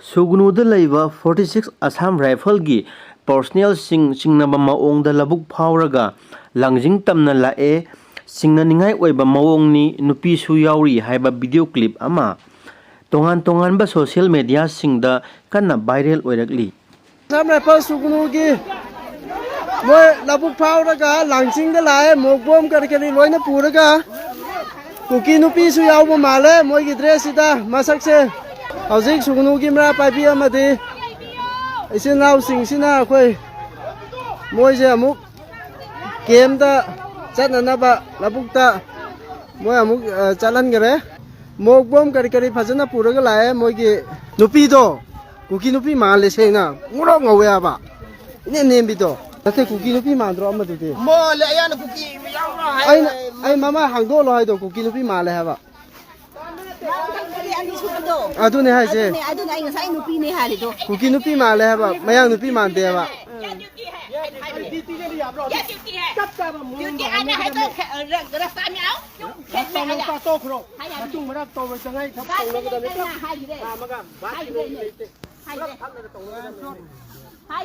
Sugunuda laiba 46 Assam Rifle gi personnel singnaba maongda labuk phawraga langjing tamna lae Chingnaningai oiba maongni nupi su yauri haiba video clip ama tongan ba social media singda kanna viral oirakli. Assam Rifle Sugunugi moi labuk phawraga langjing da lae mogbom kari loina puraga kuki nupi su yauba male moi gi dress ida masak se Hauzik Sugunugi mra paipi amadi isin lau singsina khoi moi je amuk game da chatnanaba labukta moi amuk chalan gare mogbom kari phajana puraga lae moi gi nupi do kuki nupi male seina ngoro ngawe aba nem bi do tate kuki nupi mandro amadu de mo le ayana kuki yaura ai mama hangdo lo hai do kuki nupi male haba Adu ne hai je. Adu ne ai ngasai nupi ne hai do. Kuki nupi male haba, mayang nupi mande haba. Hai